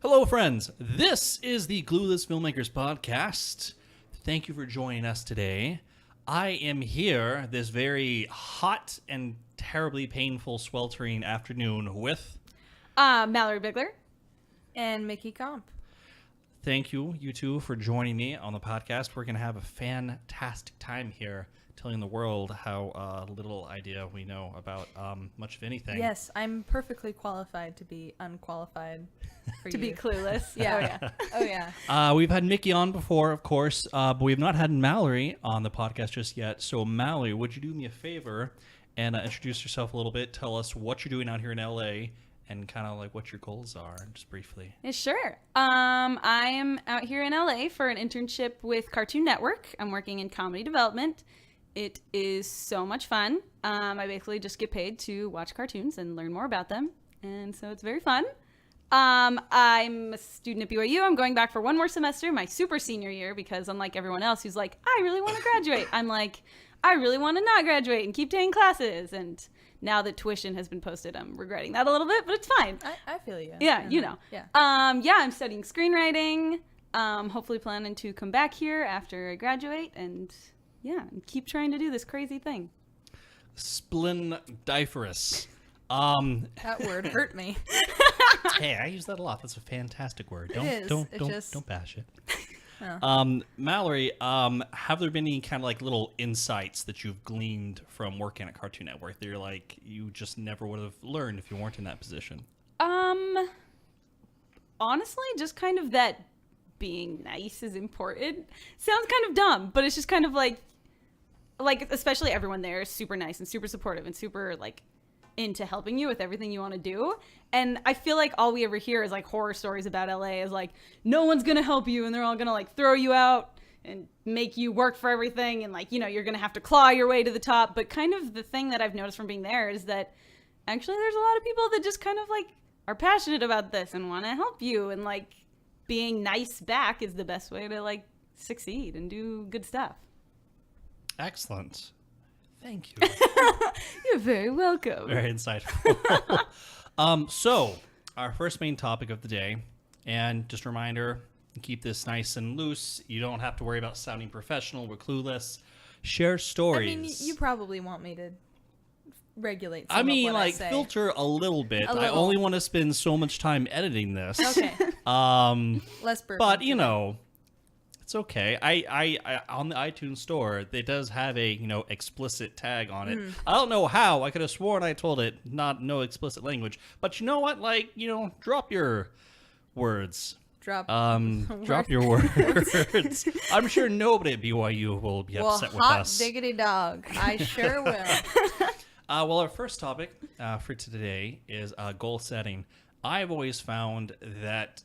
Hello, friends. This is the Clueless Filmmakers Podcast. Thank you for joining us today. I am here this very hot and terribly painful, sweltering afternoon with... Mallory Bigler. And Mickey Comp. Thank you, you two, for joining me on the podcast. We're going to have a fantastic time here telling the world how little idea we know about much of anything. Yes, I'm perfectly qualified to be unqualified for To you. be clueless. Yeah. Oh, yeah. We've had Mickey on before, of course, but we've not had Mallory on the podcast just yet. So, Mallory, would you do me a favor and introduce yourself a little bit? Tell us what you're doing out here in LA and kind of like what your goals are, just briefly. Yeah, sure. I am out here in LA for an internship with Cartoon Network. I'm working in comedy development. It is so much fun. I basically just get paid to watch cartoons and learn more about them. And so it's very fun. I'm a student at BYU. I'm going back for one more semester, my super senior year, because unlike everyone else who's like, I really want to graduate, I'm like, I really want to not graduate and keep taking classes. And now that tuition has been posted, I'm regretting that a little bit, but it's fine. I feel you. Yeah, you know. Yeah. I'm studying screenwriting. Hopefully planning to come back here after I graduate and keep trying to do this crazy thing. Splendiferous. That word hurt me. Hey, I use that a lot. That's a fantastic word. Don't bash it. Oh. Mallory, have there been any kind of like little insights that you've gleaned from working at Cartoon Network that you're like you just never would have learned if you weren't in that position? Honestly, just kind of that being nice is important. Sounds kind of dumb, but it's just kind of like especially everyone there is super nice and super supportive and super like into helping you with everything you want to do. And I feel like all we ever hear is like horror stories about LA is like no one's gonna help you and they're all gonna like throw you out and make you work for everything and like, you know, you're gonna have to claw your way to the top. But kind of the thing that I've noticed from being there is that actually there's a lot of people that just kind of like are passionate about this and want to help you, and like being nice back is the best way to like succeed and do good stuff. Excellent. Thank you. You're very welcome. Very insightful. So, our first main topic of the day, and just a reminder, keep this nice and loose. You don't have to worry about sounding professional. We're clueless. Share stories. I mean, you probably want me to regulate some I of mean, what like, I say. filter a little bit. A I little. only want to spend so much time editing this. Okay. Less burping. But, you know, it's okay. I on the iTunes store, it does have a, you know, explicit tag on it. I don't know how. I could have sworn I told it no explicit language. But you know what? Like, you know, drop your words. Drop Your words. I'm sure nobody at BYU will be upset with hot us. diggity dog. I sure will. Well, our first topic for today is goal setting. I've always found that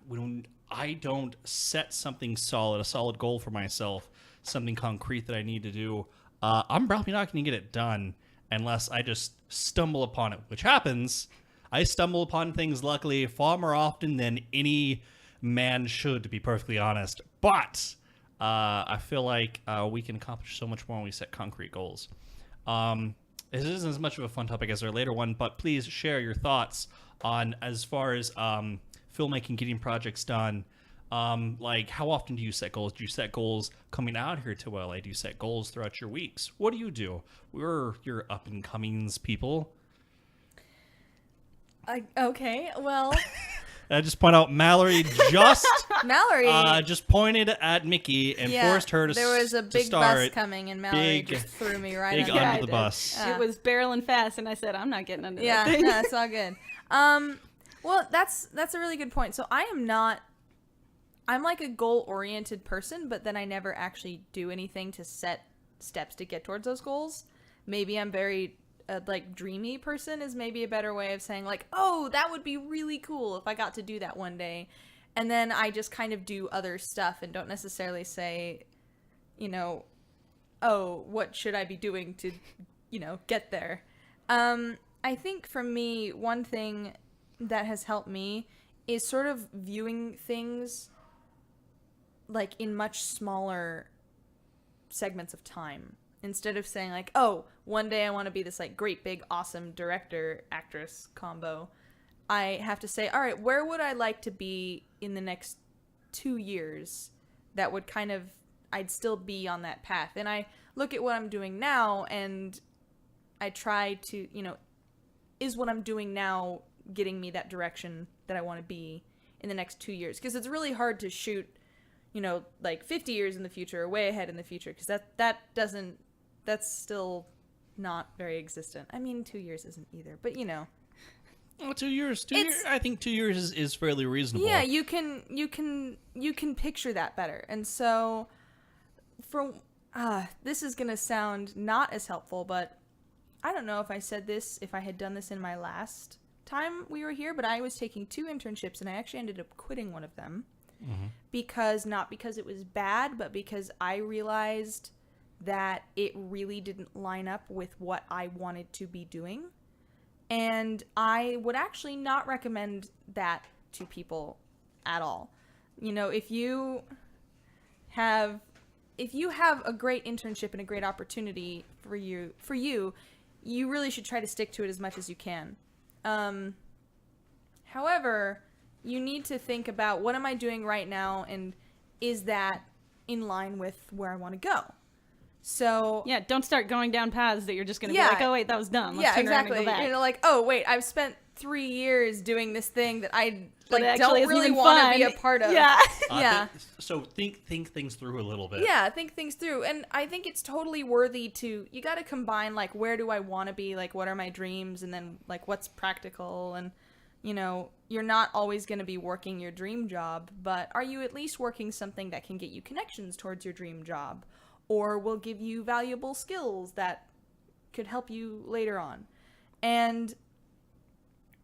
when I don't set something solid, a solid goal for myself, something concrete that I need to do, I'm probably not going to get it done unless I just stumble upon it, which happens. I stumble upon things, luckily, far more often than any man should, to be perfectly honest. But I feel like we can accomplish so much more when we set concrete goals. This isn't as much of a fun topic as our later one, but please share your thoughts on as far as filmmaking, getting projects done. Like, how often do you set goals? Do you set goals coming out here to LA? Do you set goals throughout your weeks? What do you do? We're your up-and-comings people. Okay, well... I just point out Mallory just Mallory just pointed at Mickey and forced her to there was a big bus coming and Mallory just threw me right big under under the bus. It was barreling fast, and I said, I'm not getting under Yeah, that thing. no, it's all good. Well, that's a really good point. So I'm like a goal-oriented person, but then I never actually do anything to set steps to get towards those goals. Maybe I'm very like dreamy person is maybe a better way of saying like, oh, that would be really cool if I got to do that one day. And then I just kind of do other stuff and don't necessarily say, you know, oh, what should I be doing to, you know, get there? I think for me, one thing that has helped me is sort of viewing things like in much smaller segments of time. Instead of saying like, oh, one day I want to be this like great big awesome director actress combo, I have to say, all right, where would I like to be in the next 2 years that would kind of, I'd still be on that path. And I look at what I'm doing now and I try to, is what I'm doing now getting me that direction that I want to be in the next 2 years? Because it's really hard to shoot, like 50 years in the future or way ahead in the future, because that's still not very existent. I mean, 2 years isn't either, but Oh, 2 years. 2 years. I think 2 years is fairly reasonable. Yeah, you can picture that better. And so this is gonna sound not as helpful, but I don't know if I had done this in my last time we were here, but I was taking 2 internships and I actually ended up quitting one of them. Not because it was bad, but because I realized that it really didn't line up with what I wanted to be doing. And I would actually not recommend that to people at all. If you have a great internship and a great opportunity for you, you really should try to stick to it as much as you can. However, you need to think about, what am I doing right now, and is that in line with where I want to go? So yeah, don't start going down paths that you're just gonna be like, oh wait, that was dumb. Let's turn around and go back. Like, oh wait, I've spent 3 years doing this thing that I don't really want to be a part of. Yeah. So think things through a little bit. Yeah, think things through, and I think it's totally worthy to. You got to combine, like, where do I want to be, like, what are my dreams, and then like what's practical, and you're not always going to be working your dream job, but are you at least working something that can get you connections towards your dream job? Or will give you valuable skills that could help you later on. And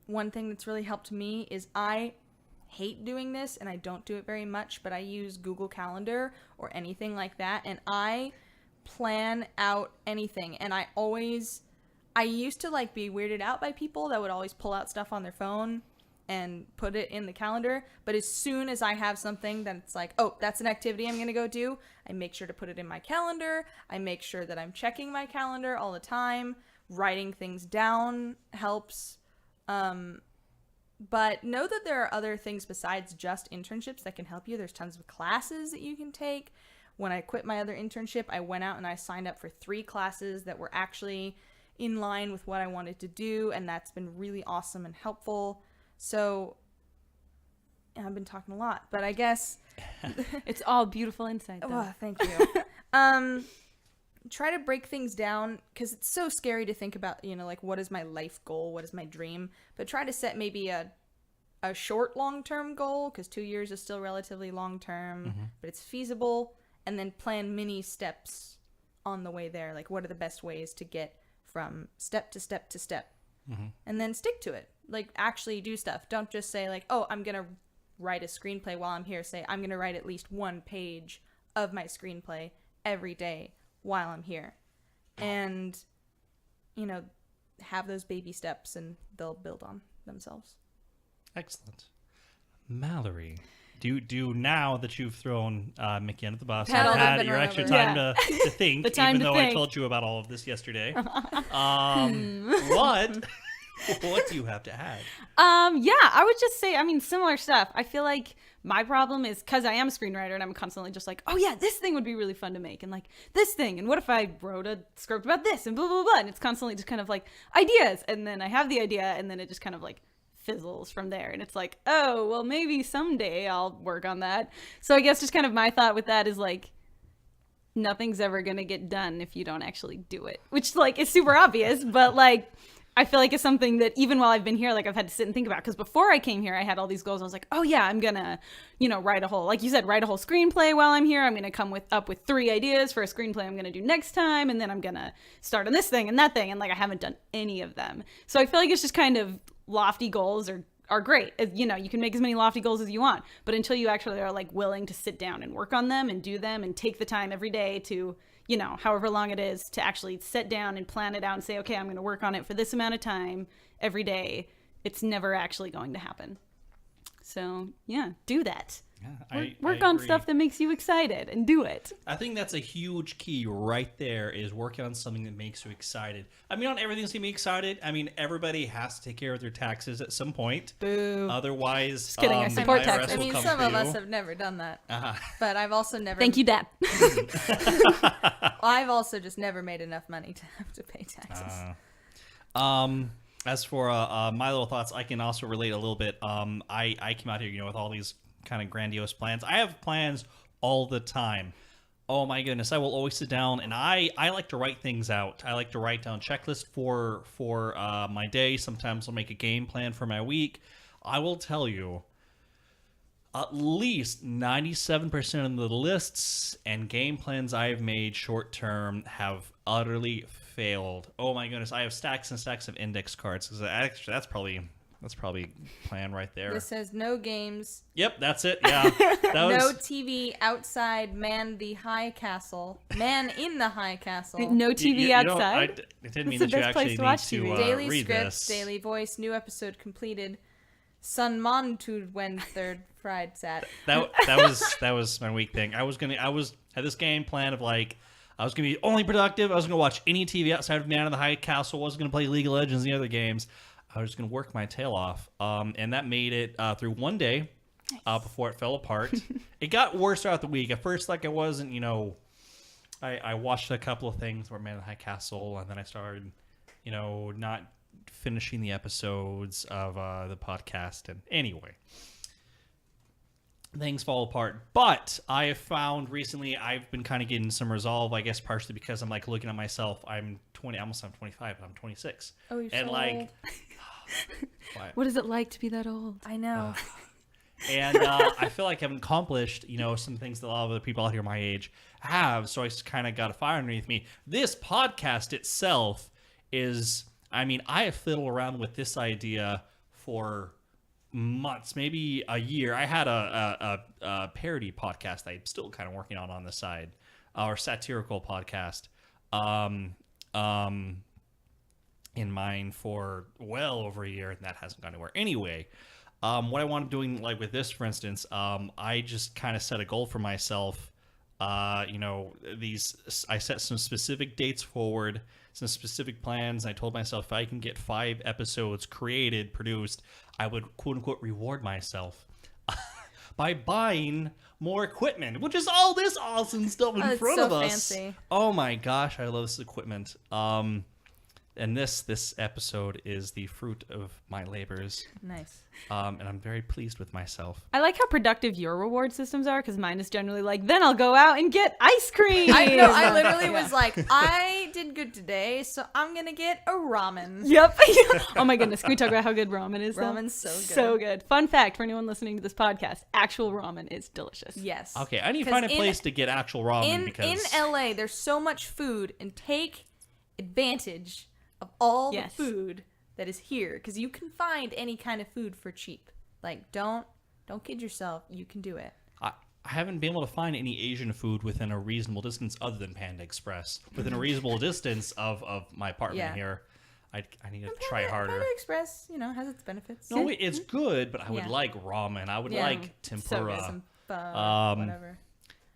one thing that's really helped me is, I hate doing this and I don't do it very much, but I use Google Calendar or anything like that, and I plan out anything. And I used to like be weirded out by people that would always pull out stuff on their phone and put it in the calendar, but as soon as I have something that's like, oh, that's an activity I'm gonna go do, I make sure to put it in my calendar. I make sure that I'm checking my calendar all the time. Writing things down helps, but know that there are other things besides just internships that can help you. There's tons of classes that you can take. When I quit my other internship, I went out and I signed up for 3 classes that were actually in line with what I wanted to do, and that's been really awesome and helpful. So, I've been talking a lot, but I guess it's all beautiful insight, though. Oh, thank you. Try to break things down, because it's so scary to think about, like, what is my life goal? What is my dream? But try to set maybe a short, long-term goal, because 2 years is still relatively long-term, but it's feasible, and then plan mini steps on the way there. Like, what are the best ways to get from step to step to step? And then stick to it. Like, actually do stuff. Don't just say, like, oh, I'm going to write a screenplay while I'm here. Say, I'm going to write at least 1 page of my screenplay every day while I'm here. And, have those baby steps, and they'll build on themselves. Excellent. Mallory, do now that you've thrown Mickey under the bus, Had all that been your run extra over. time to think, The time even to though think. I told you about all of this yesterday. What do you have to add? Yeah, I would just say, similar stuff. I feel like my problem is, because I am a screenwriter and I'm constantly just like, oh yeah, this thing would be really fun to make, and like this thing, and what if I wrote a script about this, and blah, blah, blah, and it's constantly just kind of like ideas, and then I have the idea, and then it just kind of like fizzles from there, and it's like, oh, well, maybe someday I'll work on that. So I guess just kind of my thought with that is like, nothing's ever gonna get done if you don't actually do it, which like is super obvious, but like I feel like it's something that even while I've been here, like I've had to sit and think about, because before I came here, I had all these goals. I was like, oh yeah, I'm gonna, write a whole, like you said, write a whole screenplay while I'm here. I'm gonna come up with 3 ideas for a screenplay I'm gonna do next time, and then I'm gonna start on this thing and that thing, and like I haven't done any of them. So I feel like it's just kind of lofty goals are great. You can make as many lofty goals as you want, but until you actually are like willing to sit down and work on them and do them and take the time every day to, however long it is, to actually sit down and plan it out and say, okay, I'm going to work on it for this amount of time every day, it's never actually going to happen. So yeah, do that. Yeah, Work I on agree. stuff that makes you excited and do it. I think that's a huge key right there, is working on something that makes you excited. I mean, not everything's going to be excited. I mean, everybody has to take care of their taxes at some point. Boo. Otherwise, Just kidding, I the support IRS taxes. I will mean, come some for of you. us have never done that, Uh-huh. but I've also never. Thank you, Dad. I've also just never made enough money to have to pay taxes. As for my little thoughts, I can also relate a little bit. I came out here, with all these kind of grandiose plans. I have plans all the time. Oh my goodness, I will always sit down and I like to write things out. I like to write down checklists for my day. Sometimes I'll make a game plan for my week. I will tell you, at least 97% of the lists and game plans I have made short term have utterly failed. Oh my goodness, I have stacks and stacks of index cards. Because actually, that's probably plan right there. This says no games, Yep, that's it. Yeah, that no was TV outside. Man in the high castle. No TV outside. I didn't mean That's that the you best place actually to need watch to TV. Daily read script, this. daily voice, new episode completed. Sun Mon to when third fried sat. That was my week thing. I had this game plan of like, I was gonna be only productive. I was gonna watch any TV outside of Man in the High Castle. I wasn't gonna play League of Legends and the other games. I was just gonna work my tail off. And that made it through one day before it fell apart. It got worse throughout the week. At first, like I wasn't, I watched a couple of things where Man in the High Castle, and then I started, not finishing the episodes of the podcast. And anyway, things fall apart. But I have found recently I've been kind of getting some resolve, I guess partially because I'm like looking at myself. I'm 20, almost I'm 25, but I'm 26. Oh, you're and so like old. What is it like to be that old? I know. and I feel like I've accomplished, some things that a lot of other people out here my age have. So I just kind of got a fire underneath me. This podcast itself is, I have fiddled around with this idea for months, maybe a year. I had a parody podcast I'm still kind of working on the side, or satirical podcast, in mind for well over a year, and that hasn't gone anywhere. Anyway, what I wanted doing, like with this, for instance, I just kind of set a goal for myself. I set some specific dates forward, some specific plans. And I told myself if I can get 5 episodes created, produced, I would quote unquote reward myself by buying more equipment, which is all this awesome stuff in Oh, it's front so of us. fancy. Oh my gosh, I love this equipment. And this episode is the fruit of my labors. Nice. And I'm very pleased with myself. I like how productive your reward systems are, because mine is generally like, then I'll go out and get ice cream. I know. I literally was like, I did good today, so I'm gonna get a ramen. Yep. Oh my goodness. Can we talk about how good ramen is? Though? Ramen's so good. So good. Fun fact for anyone listening to this podcast: actual ramen is delicious. Yes. Okay, I need to find a 'Cause place to get actual ramen in because LA, there's so much food, and take advantage of all Yes. the food that is here, because you can find any kind of food for cheap. Like, don't kid yourself. You can do it. I haven't been able to find any Asian food within a reasonable distance other than Panda Express. Within a reasonable distance of my apartment Yeah. here. I need to try harder. Panda Express, has its benefits. No, it's good, but I would Yeah. like ramen. I would Yeah. like tempura. Some whatever.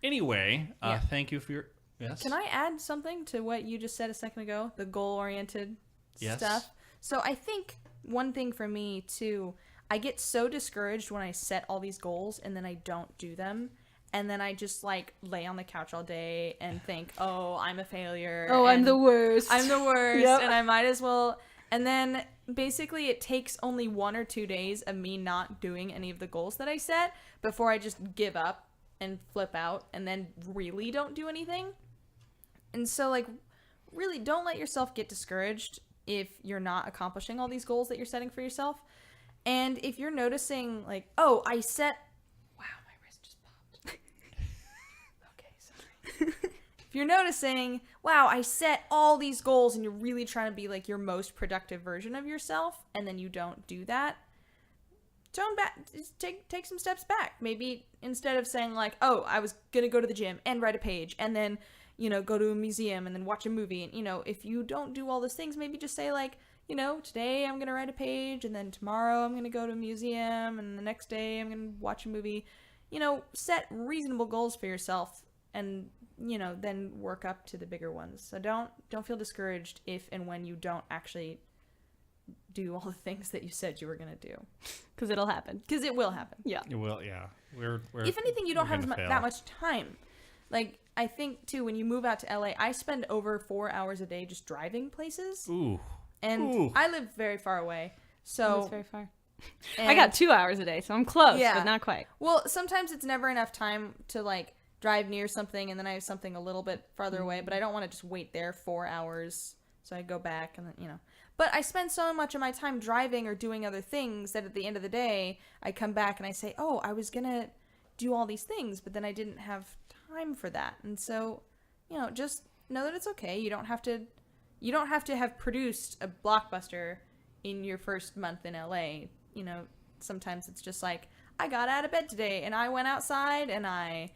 Anyway, Yeah. thank you for your... Yes? Can I add something to what you just said a second ago? The goal-oriented Yes. stuff. So I think one thing for me, too, I get so discouraged when I set all these goals and then I don't do them. And then I just, lay on the couch all day and think, oh, I'm a failure. Oh, I'm and the worst. I'm the worst. Yep. And I might as well... And then, basically, it takes only 1 or 2 days of me not doing any of the goals that I set before I just give up and flip out and then really don't do anything. And so, really don't let yourself get discouraged if you're not accomplishing all these goals that you're setting for yourself. And if you're noticing, oh, I set... Wow, my wrist just popped. Okay, sorry. If you're noticing, wow, I set all these goals and you're really trying to be, your most productive version of yourself, and then you don't do that, tone back, just take some steps back. Maybe instead of saying, oh, I was going to go to the gym and write a page, and then... go to a museum and then watch a movie. And, if you don't do all those things, maybe just say today I'm going to write a page, and then tomorrow I'm going to go to a museum, and the next day I'm going to watch a movie. Set reasonable goals for yourself, and, then work up to the bigger ones. So don't feel discouraged if and when you don't actually do all the things that you said you were going to do. Because it'll happen. Because it will happen. Yeah. It will, yeah. We're if anything, you don't have gonna fail. that much time. Like, I think, too, when you move out to LA, I spend over 4 hours a day just driving places. Ooh. And Ooh. I live very far away. So That's very far. I and- got 2 hours a day, so I'm close, Yeah. but not quite. Well, sometimes it's never enough time to, like, drive near something, and then I have something a little bit farther away, but I don't want to just wait there 4 hours. So I go back and then, But I spend so much of my time driving or doing other things that at the end of the day, I come back and I say, oh, I was going to do all these things, but then I didn't have time for that. And so, just know that it's okay. You don't have to have produced a blockbuster in your first month in LA. Sometimes it's just like, I got out of bed today and I went outside and I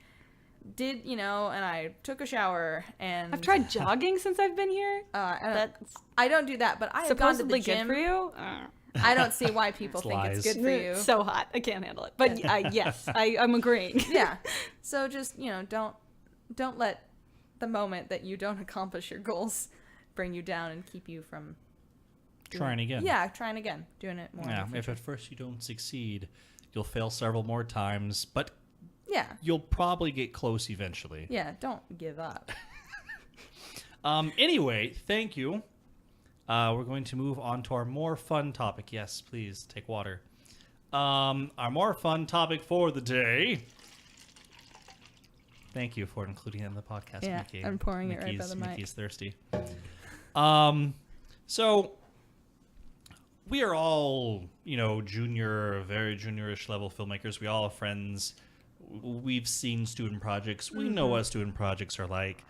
did, and I took a shower, and I've tried jogging since I've been here. That's I don't do that, but I have gone to supposedly the gym. good for you. I don't see why people It's think lies. it's good for you. So hot. I can't handle it. But yes, I'm agreeing. Yeah. So just, don't let the moment that you don't accomplish your goals bring you down and keep you from Trying again. Yeah, trying again. Doing it more. Yeah, if at first you don't succeed, you'll fail several more times, but Yeah. you'll probably get close eventually. Yeah, don't give up. Anyway, thank you. We're going to move on to our more fun topic. Yes, please take water. Our more fun topic for the day. Thank you for including it in the podcast, Yeah, Mickey. I'm pouring it right by the mic. Mickey's thirsty. So we are all, very juniorish level filmmakers. We all have friends. We've seen student projects. We know what student projects are like.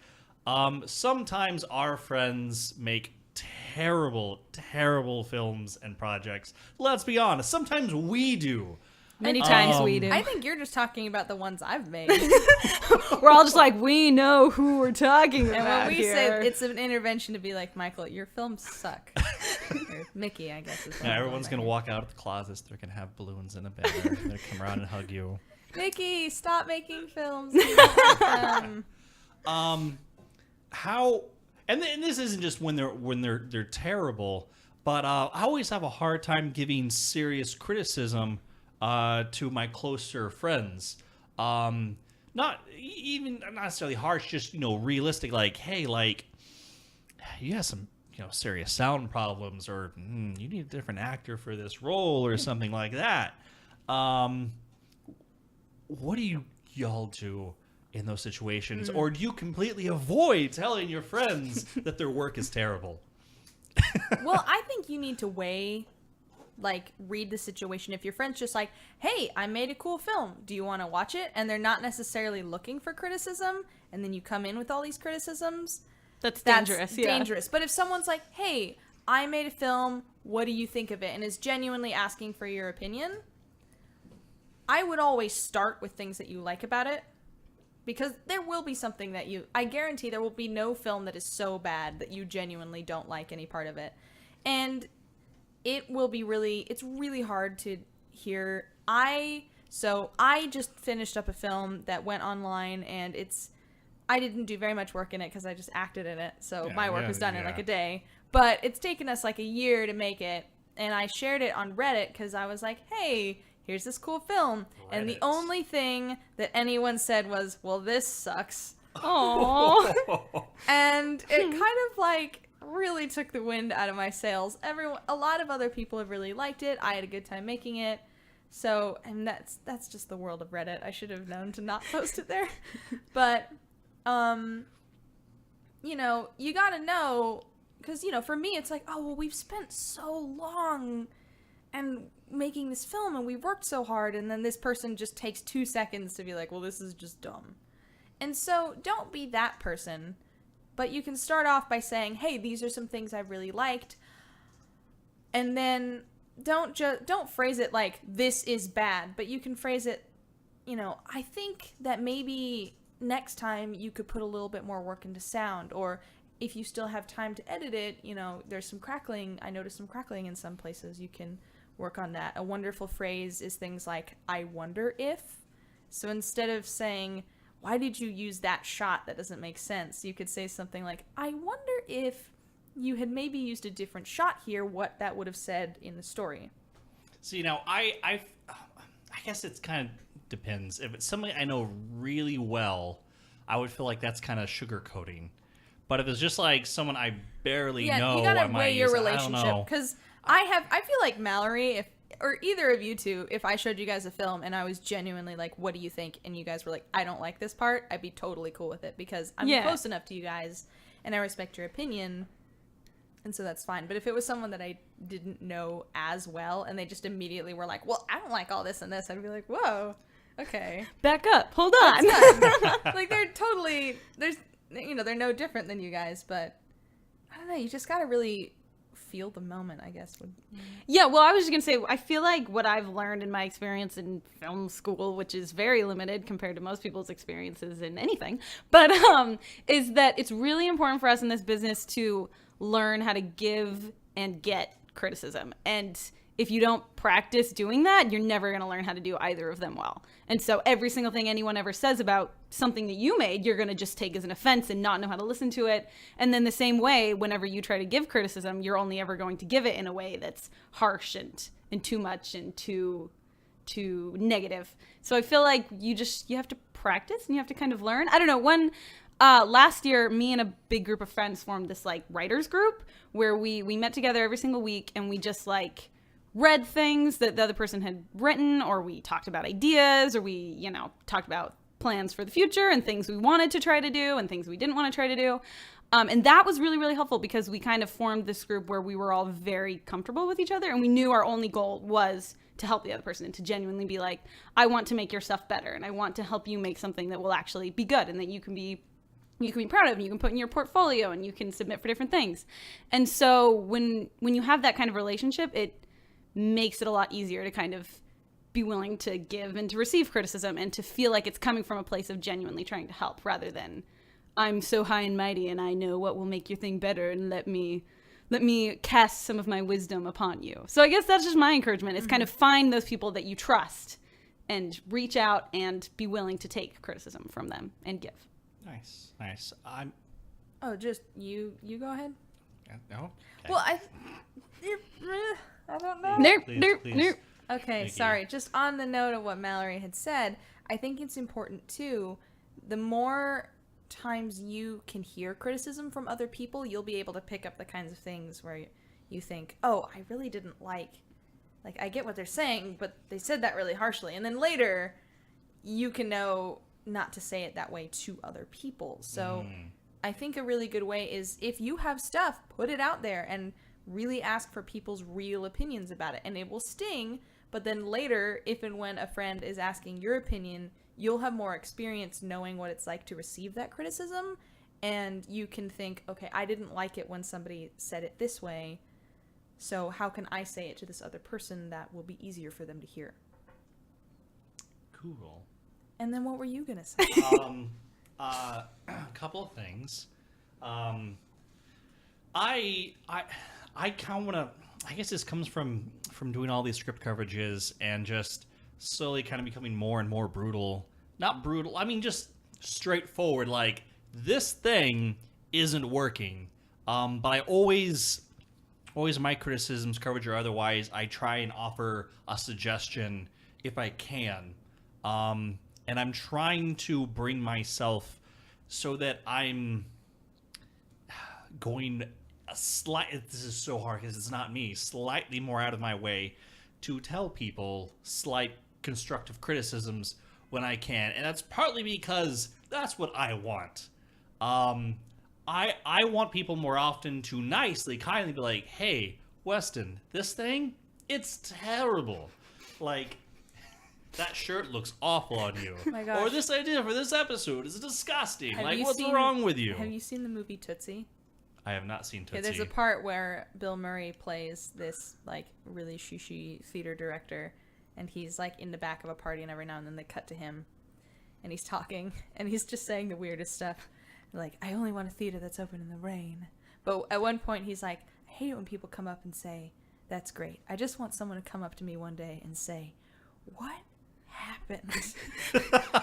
Sometimes our friends make terrible, terrible films and projects. Let's be honest. Sometimes we do. Many times we do. I think you're just talking about the ones I've made. We're all just like, we know who we're talking about. And when we here. say it's an intervention to be like, Michael, your films suck. Or Mickey, I guess. Is Yeah, everyone's going to walk out of the closets. They're going to have balloons in a bed. They're going to come around and hug you. Mickey, stop making films. How and this isn't just when they're terrible, but I always have a hard time giving serious criticism to my closer friends. Not necessarily harsh, just realistic. Like, hey, like you have some serious sound problems, or you need a different actor for this role, or something like that. What do y'all do in those situations, or do you completely avoid telling your friends that their work is terrible? Well, I think you need to read the situation. If your friend's just like, hey, I made a cool film, do you want to watch it? And they're not necessarily looking for criticism, and then you come in with all these criticisms, that's dangerous. Yeah. dangerous. But if someone's like, hey, I made a film, what do you think of it? And is genuinely asking for your opinion, I would always start with things that you like about it. Because there will be something I guarantee there will be no film that is so bad that you genuinely don't like any part of it. And it will be it's really hard to hear. So I just finished up a film that went online, and I didn't do very much work in it because I just acted in it. So my work was done in like a day. But it's taken us like a year to make it. And I shared it on Reddit because I was like, hey, here's this cool film. Reddit. And the only thing that anyone said was, well, this sucks. Aww. And it kind of really took the wind out of my sails. A lot of other people have really liked it. I had a good time making it. So, and that's just the world of Reddit. I should have known to not post it there. But, you gotta know, because, for me, it's like, oh, well, we've spent so long and making this film, and we worked so hard, and then this person just takes 2 seconds to be like, well, this is just dumb. And so don't be that person, but you can start off by saying, hey, these are some things I really liked, and then don't phrase it like, this is bad, but you can phrase it, I think that maybe next time you could put a little bit more work into sound, or if you still have time to edit it, you know, there's some crackling. I noticed some crackling in some places. You can work on that. A wonderful phrase is things like, I wonder if. So instead of saying, why did you use that shot? That doesn't make sense. You could say something like, I wonder if you had maybe used a different shot here, what that would have said in the story. See, now, I guess it's kind of depends. If it's somebody I know really well, I would feel like that's kind of sugarcoating. But if it's just like someone I barely know, you gotta I might weigh your use, relationship. Because I feel like Mallory, or either of you two, if I showed you guys a film and I was genuinely like, what do you think? And you guys were like, I don't like this part, I'd be totally cool with it because I'm close enough to you guys and I respect your opinion. And so that's fine. But if it was someone that I didn't know as well and they just immediately were like, well, I don't like all this and this, I'd be like, whoa, okay. Back up. Hold on. Like, they're totally, they're no different than you guys, but I don't know, you just gotta really feel the moment, I guess. Yeah, well, I was just going to say, I feel like what I've learned in my experience in film school, which is very limited compared to most people's experiences in anything, but is that it's really important for us in this business to learn how to give and get criticism. And if you don't practice doing that, you're never going to learn how to do either of them well. And so every single thing anyone ever says about something that you made, you're going to just take as an offense and not know how to listen to it. And then the same way, whenever you try to give criticism, you're only ever going to give it in a way that's harsh and too much and too negative. So I feel like you have to practice and you have to kind of learn. I don't know, last year, me and a big group of friends formed this like writers group where we met together every single week and we just like read things that the other person had written, or we talked about ideas, or we, talked about plans for the future and things we wanted to try to do and things we didn't want to try to do. And that was really, really helpful because we kind of formed this group where we were all very comfortable with each other and we knew our only goal was to help the other person and to genuinely be like, I want to make your stuff better and I want to help you make something that will actually be good and that you can be proud of and you can put in your portfolio and you can submit for different things. And so when you have that kind of relationship, it makes it a lot easier to kind of be willing to give and to receive criticism and to feel like it's coming from a place of genuinely trying to help rather than I'm so high and mighty and I know what will make your thing better and let me cast some of my wisdom upon you. So I guess that's just my encouragement. It's kind of find those people that you trust and reach out and be willing to take criticism from them and give. Nice. Just you go ahead. No. Okay. Well, I don't know. Please. Okay, sorry. Just on the note of what Mallory had said, I think it's important too. The more times you can hear criticism from other people, you'll be able to pick up the kinds of things where you think, oh, I really didn't like, I get what they're saying, but they said that really harshly. And then later, you can know not to say it that way to other people. So I think a really good way is if you have stuff, put it out there and really ask for people's real opinions about it. And it will sting, but then later, if and when a friend is asking your opinion, you'll have more experience knowing what it's like to receive that criticism. And you can think, okay, I didn't like it when somebody said it this way. So how can I say it to this other person that will be easier for them to hear? Cool. And then what were you going to say? A couple of things. I kind of want to, I guess this comes from doing all these script coverages and just slowly kind of becoming more and more brutal. Not brutal, I mean just straightforward, like, this thing isn't working. But I always my criticisms, coverage or otherwise, I try and offer a suggestion if I can. And I'm trying to bring myself so that I'm going this is so hard because it's not me, slightly more out of my way to tell people slight constructive criticisms when I can. And that's partly because that's what I want. I want people more often to nicely, kindly be like, hey, Weston, this thing, it's terrible. Like, that shirt looks awful on you. Oh my gosh. Or this idea for this episode is disgusting. Have like, you what's seen- wrong with you? Have you seen the movie Tootsie? I have not seen Tootsie. Okay, there's a part where Bill Murray plays this, like, really shushy theater director, and he's, like, in the back of a party, and every now and then they cut to him, and he's talking, and he's just saying the weirdest stuff. Like, I only want a theater that's open in the rain. But at one point, he's like, I hate it when people come up and say, that's great. I just want someone to come up to me one day and say, what happened?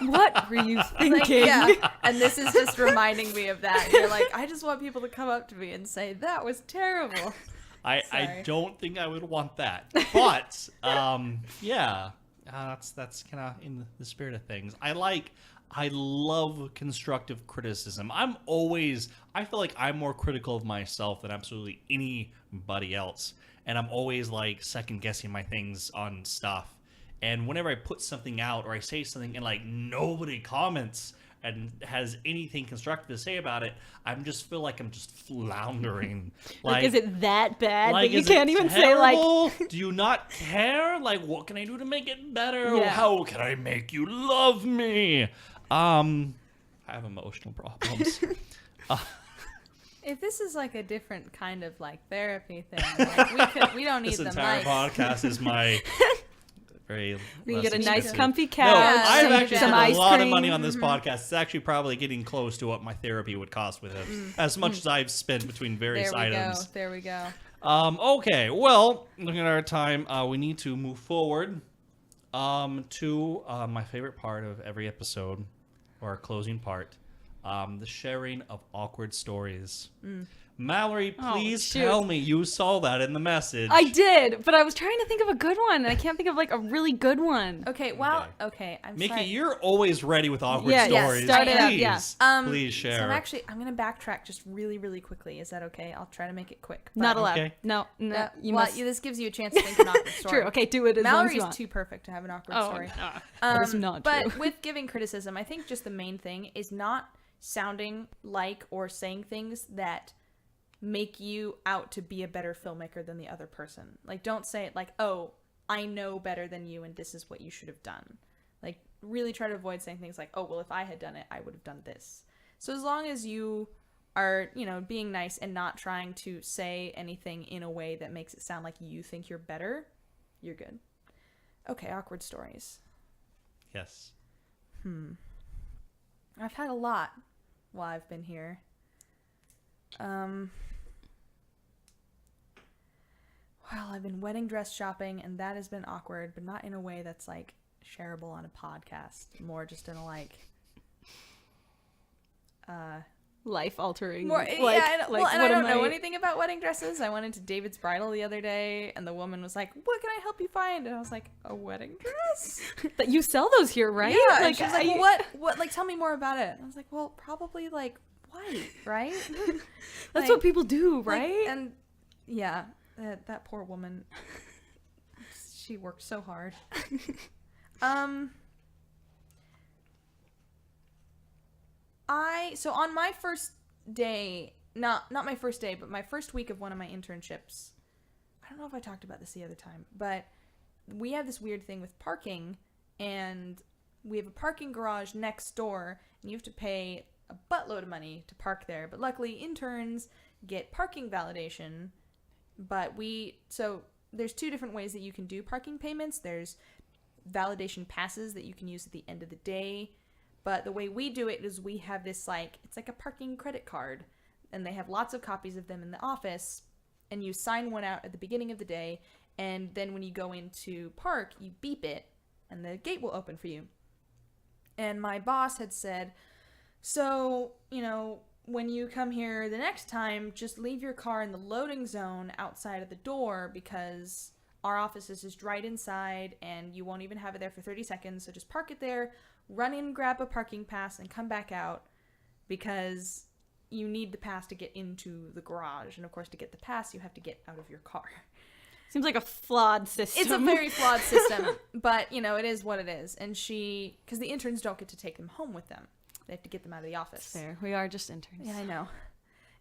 What were you Like, thinking? yeah. And this is just reminding me of that. You're like, I just want people to come up to me and say, that was terrible. I Sorry. don't think I would want that. But, yeah. That's kind of in the spirit of things. I love constructive criticism. I feel like I'm more critical of myself than absolutely anybody else. And I'm always like second guessing my things on stuff. And whenever I put something out or I say something and like nobody comments and has anything constructive to say about it, I just feel like I'm just floundering. Like, is it that bad like, that you is it can't even say, like... terrible? Do you not care? Like, what can I do to make it better? Yeah. How can I make you love me? I have emotional problems. If this is like a different kind of like therapy thing, like we don't need This the entire mic. podcast is my very. You less get a nice expensive- comfy No, couch, I've some- actually some spent ice a lot of cream. money on this podcast. It's actually probably getting close to what my therapy would cost with it, as much as I've spent between various There we items. go. There we go. Okay, well, looking at our time, we need to move forward to my favorite part of every episode, or our closing part, the sharing of awkward stories. Mallory, Oh, please shoot. tell me you saw that in the message. I did, but I was trying to think of a good one, and I can't think of, like, a really good one. Okay. Well. Okay. I'm Mickey, sorry. you're always ready with awkward Yeah, yeah, stories. start it up, please, yeah. please share. So I'm gonna backtrack just really, really quickly. Is that okay? I'll try to make it quick. Not allowed. Okay. No, you well, must... this gives you a chance to think of an awkward story. True, okay, do it as long as you Mallory's want. too perfect to have an awkward Oh, story. that is not but true. with giving criticism, I think just the main thing is not sounding like or saying things that make you out to be a better filmmaker than the other person. Like, don't say it like, oh, I know better than you and this is what you should have done. Like, really try to avoid saying things like, oh, well, if I had done it, I would have done this. So as long as you are, being nice and not trying to say anything in a way that makes it sound like you think you're better, you're good. Okay, awkward stories. Yes. I've had a lot while I've been here. Well, I've been wedding dress shopping, and that has been awkward, but not in a way that's, like, shareable on a podcast. More just in a, like... Life-altering. More, like, yeah, like, well, and what I don't am know anything about wedding dresses. I went into David's Bridal the other day, and the woman was like, what can I help you find? And I was like, a wedding dress? That you sell those here, right? Yeah, and like, she was like, well, what, like, tell me more about it. And I was like, well, probably, like, white, right? That's Like, what people do, like, right? and, yeah, that poor woman, she worked so hard. So on my first day, not my first day, but my first week of one of my internships, I don't know if I talked about this the other time, but we have this weird thing with parking, and we have a parking garage next door, and you have to pay a buttload of money to park there. But luckily, interns get parking validation. So there's two different ways that you can do parking payments. There's validation passes that you can use at the end of the day. But the way we do it is we have this, like, it's like a parking credit card, and they have lots of copies of them in the office, and you sign one out at the beginning of the day, and then when you go into park, you beep it, and the gate will open for you. And my boss had said, so, when you come here the next time, just leave your car in the loading zone outside of the door, because our office is just right inside, and you won't even have it there for 30 seconds, so just park it there, run in, grab a parking pass, and come back out, because you need the pass to get into the garage. And of course, to get the pass, you have to get out of your car. Seems like a flawed system. It's a very flawed system, but, it is what it is. And because the interns don't get to take them home with them. They have to get them out of the office. Fair. We are just interns. Yeah, I know.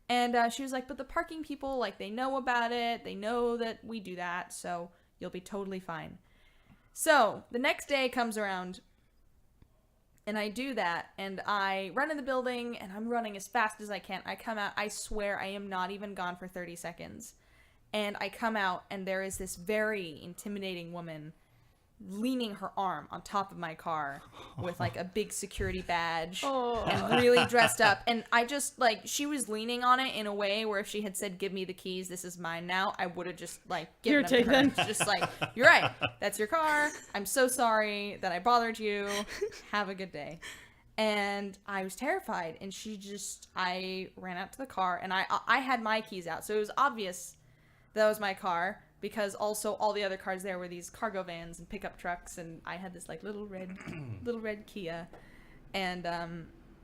And she was like, but the parking people, like, they know about it. They know that we do that, so you'll be totally fine. So the next day comes around, and I do that, and I run in the building, and I'm running as fast as I can. I come out, I swear I am not even gone for 30 seconds. And I come out, and there is this very intimidating woman leaning her arm on top of my car with like a big security badge Oh. and really dressed up. And I just like, she was leaning on it in a way where if she had said, give me the keys, this is mine now, I would have just like given Here, them to her. take them. Just like, you're right, that's your car, I'm so sorry that I bothered you, have a good day. And I was terrified, and I ran out to the car, and I had my keys out, so it was obvious that was my car, because also all the other cars there were these cargo vans and pickup trucks, and I had this like little red Kia, and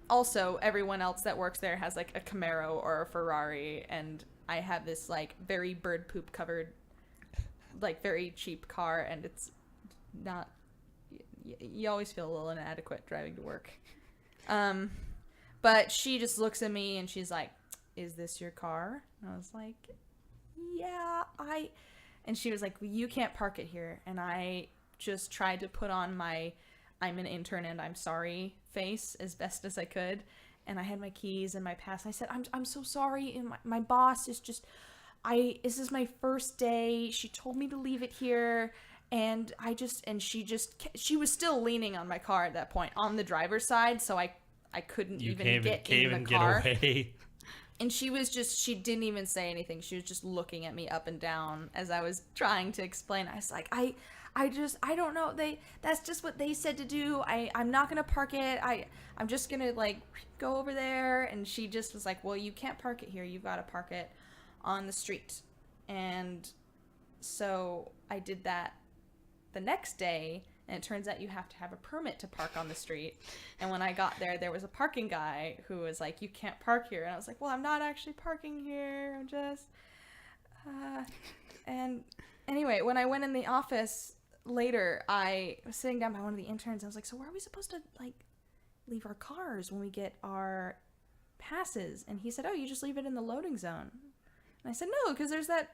also everyone else that works there has like a Camaro or a Ferrari, and I have this like very bird poop covered, like very cheap car, and it's not. You always feel a little inadequate driving to work. But she just looks at me and she's like, "Is this your car?" And I was like, "Yeah, And she was like, well, "You can't park it here." And I just tried to put on my "I'm an intern and I'm sorry" face as best as I could. And I had my keys and my pass. And I said, I'm so sorry. And my boss is just, this is my first day. She told me to leave it here. And she was still leaning on my car at that point on the driver's side. So I couldn't get in the car. Get away. And she didn't even say anything. She was just looking at me up and down as I was trying to explain. I was like, I don't know. That's just what they said to do. I'm not going to park it. I'm just going to like go over there. And she just was like, well, you can't park it here. You've got to park it on the street. And so I did that the next day. And it turns out you have to have a permit to park on the street. And when I got there was a parking guy who was like, you can't park here. And I was like, well, I'm not actually parking here. I'm just... And anyway, when I went in the office later, I was sitting down by one of the interns. I was like, so where are we supposed to, like, leave our cars when we get our passes? And he said, oh, you just leave it in the loading zone. And I said, no, because there's that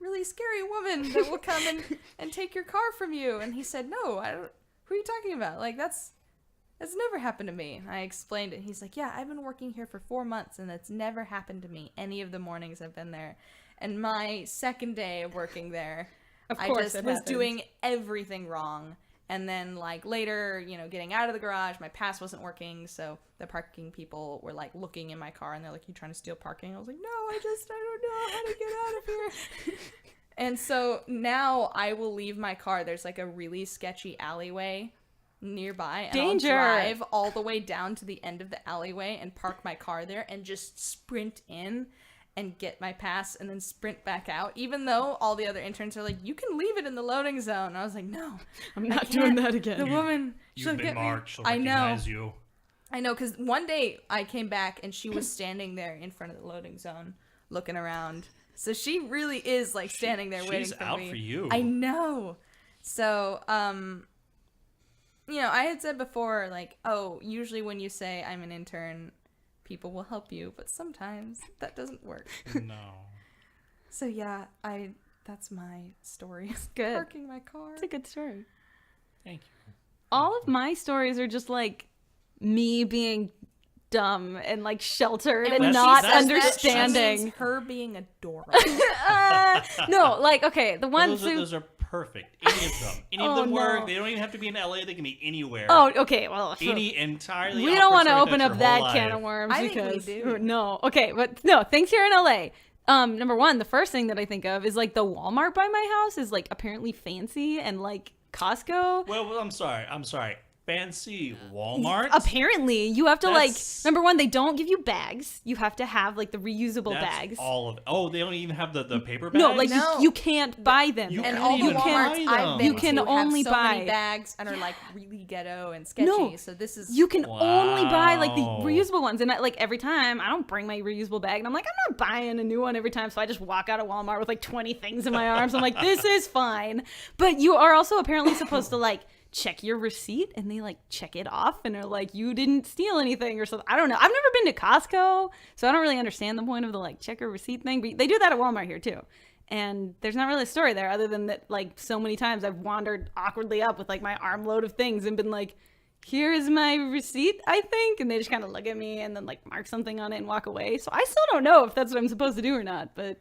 really scary woman that will come and take your car from you. And he said, no, I don't, who are you talking about? Like, that's never happened to me. And I explained it. He's like, yeah, I've been working here for 4 months and that's never happened to me any of the mornings I've been there. And my second day of working there, I just was doing everything wrong. And then like later, getting out of the garage, my pass wasn't working. So the parking people were like looking in my car and they're like, you trying to steal parking? I was like, no, I don't know how to get out of here. And so now I will leave my car. There's like a really sketchy alleyway nearby. And Danger. I'll drive all the way down to the end of the alleyway and park my car there and just sprint in and get my pass and then sprint back out, even though all the other interns are like, you can leave it in the loading zone. And I was like, no, I'm not doing that again. The woman, You've been marked. She'll I know. recognize you. I know, because one day I came back and she was standing there in front of the loading zone looking around. So she really is like standing there waiting for me. She's out for you. I know. So, I had said before, like, oh, usually when you say I'm an intern, people will help you, but sometimes that doesn't work. No. So yeah, that's my story. Good. Parking my car. It's a good story. Thank you. All of my stories are just like me being dumb and like sheltered and when she not says that, understanding. she means her being adorable. No, like, okay, the ones Those are perfect. Any of them. Any of them work. They don't even have to be in LA. They can be anywhere. Oh, okay, well, Any entirely. we don't want to open up your that whole can life. of worms I think we because do. no, okay, but no, thanks here in LA. Number one, the first thing that I think of is like the Walmart by my house is like apparently fancy and like Costco. Well, I'm sorry. Fancy Walmart. Apparently, you have to That's- like number one, they don't give you bags. You have to have like the reusable That's bags. all of it. Oh, they don't even have the paper bags? No, like No. you can't buy them. You And can't all the even Walmarts buy I've them. been You can to only have so buy- many bags and are like really ghetto and sketchy. No. So this is You can only buy like the Wow. reusable ones, and like every time I don't bring my reusable bag, and I'm like, I'm not buying a new one every time, so I just walk out of Walmart with like 20 things in my arms. I'm like, this is fine, but you are also apparently supposed to like check your receipt, and they like check it off, and are like, you didn't steal anything or something. I don't know. I've never been to Costco, so I don't really understand the point of the like check your receipt thing, but they do that at Walmart here too. And there's not really a story there other than that like so many times I've wandered awkwardly up with like my armload of things and been like, here is my receipt, I think. And they just kind of look at me and then like mark something on it and walk away. So I still don't know if that's what I'm supposed to do or not. But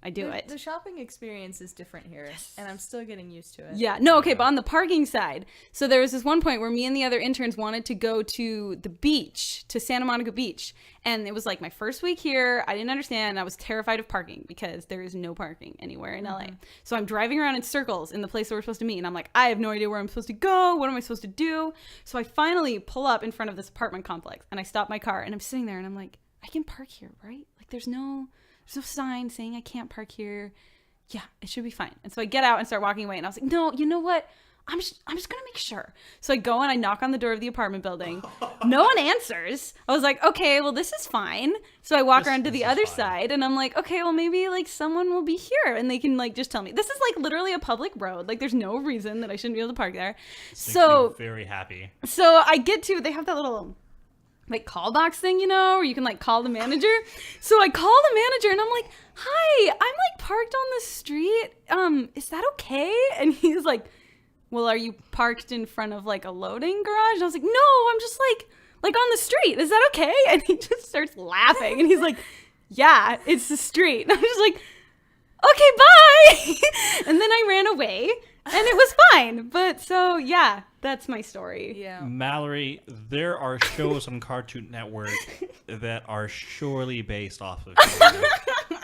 I do it. The shopping experience is different here, and I'm still getting used to it. Yeah, no, okay, but on the parking side, so there was this one point where me and the other interns wanted to go to the beach, to Santa Monica Beach, and it was like my first week here. I didn't understand. I was terrified of parking because there is no parking anywhere in LA. So I'm driving around in circles in the place that we're supposed to meet, and I'm like, I have no idea where I'm supposed to go. What am I supposed to do? So I finally pull up in front of this apartment complex, and I stop my car, and I'm sitting there, and I'm like, I can park here, right? Like, there's no sign saying I can't park here. Yeah, it should be fine. And so I get out and start walking away. And I was like, no, you know what? I'm just going to make sure. So I go and I knock on the door of the apartment building. No one answers. I was like, okay, well, this is fine. So I walk around to the other side and I'm like, okay, well, maybe like someone will be here and they can like just tell me. This is like literally a public road. Like there's no reason that I shouldn't be able to park there. So very happy. So I get to, they have that little like call box thing, you know, where you can like call the manager. So I call the manager and I'm like, hi, I'm like parked on the street. Is that okay? And he's like, well, are you parked in front of like a loading garage? And I was like, no, I'm just like on the street. Is that okay? And he just starts laughing and he's like, yeah, it's the street. And I'm just like, okay, bye. And then I ran away and it was fine. But so, yeah, that's my story. Yeah. Mallory, there are shows on Cartoon Network that are surely based off of you.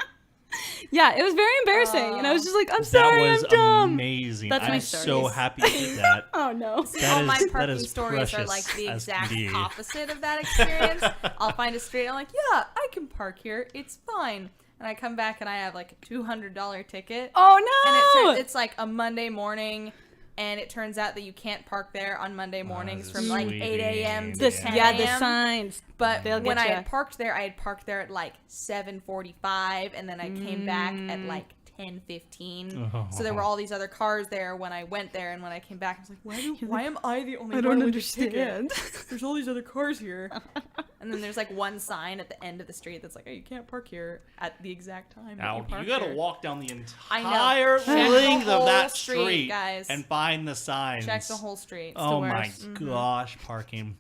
Yeah, it was very embarrassing. And I was just like, I'm sorry, I'm dumb. That was amazing. That's I'm my so stories. happy you did that. Oh, no. All my that parking is stories are precious like the as exact can be. opposite of that experience. I'll find a street. I'm like, yeah, I can park here. It's fine. And I come back and I have like a $200 ticket. Oh, no. And it's like a Monday morning. And it turns out that you can't park there on Monday mornings from like 8 a.m. to 10 a.m. Yeah, the signs. But They'll when get I ya. had parked there at like 7:45, and then I came back at like 10:15. So there were all these other cars there when I went there, and when I came back, I was like, why am I the only one with a ticket? There's all these other cars here. And then there's like one sign at the end of the street that's like, oh, you can't park here at the exact time. Now, that you gotta here. walk down the I know. entire Check the length of whole that street, street guys. and find the signs. Check the whole street. It's Oh the my worst. gosh, parking.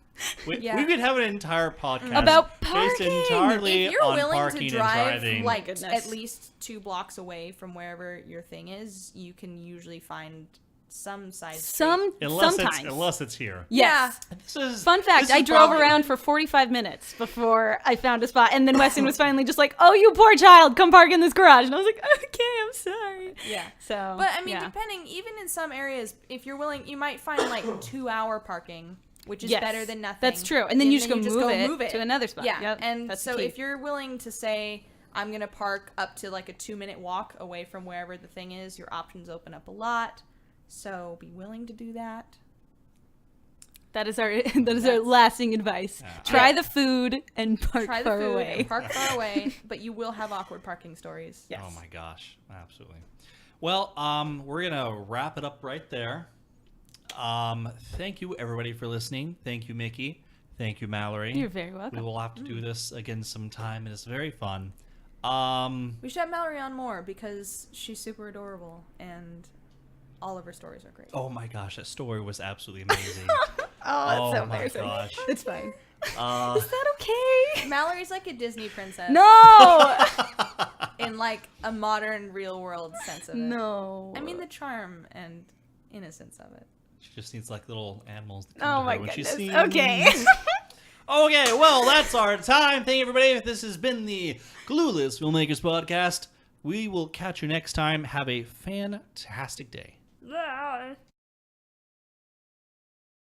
We Yeah. could have an entire podcast About based parking. entirely If you're on willing parking to and drive driving. like Goodness. at least 2 blocks away from wherever your thing is, you can usually find some side street. unless it's here. Yes. This is, Fun fact, this I is drove probably- around for 45 minutes before I found a spot. And then Weston was finally just like, oh, you poor child, come park in this garage. And I was like, okay, I'm sorry. Yeah. So, But I mean, yeah. depending, even in some areas, if you're willing, you might find like 2-hour parking, which is Yes, better than nothing. that's true. And then you just go move it it to another spot. Yeah. Yep, And that's so the key. if you're willing to say, I'm going to park up to like a 2-minute walk away from wherever the thing is, your options open up a lot. So be willing to do that. That is our lasting advice. Try the food and park Try the far food away. and park far away, but you will have awkward parking stories. Yes. Oh my gosh, absolutely. Well, we're gonna wrap it up right there. Thank you everybody for listening. Thank you, Mickey. Thank you, Mallory. You're very welcome. We will have to do this again sometime. It is very fun. We should have Mallory on more because she's super adorable and all of her stories are great. Oh my gosh, that story was absolutely amazing. Oh, that's so my embarrassing. gosh. It's fine. Uh, Is that okay? Mallory's like a Disney princess. No! In like a modern real world sense of it. No. I mean the charm and innocence of it. she just needs like little animals. That Oh come to my her when she goodness. sings. Okay. Okay, well, that's our time. Thank you, everybody. This has been the Clueless Filmmakers Podcast. We will catch you next time. Have a fantastic day. Ah.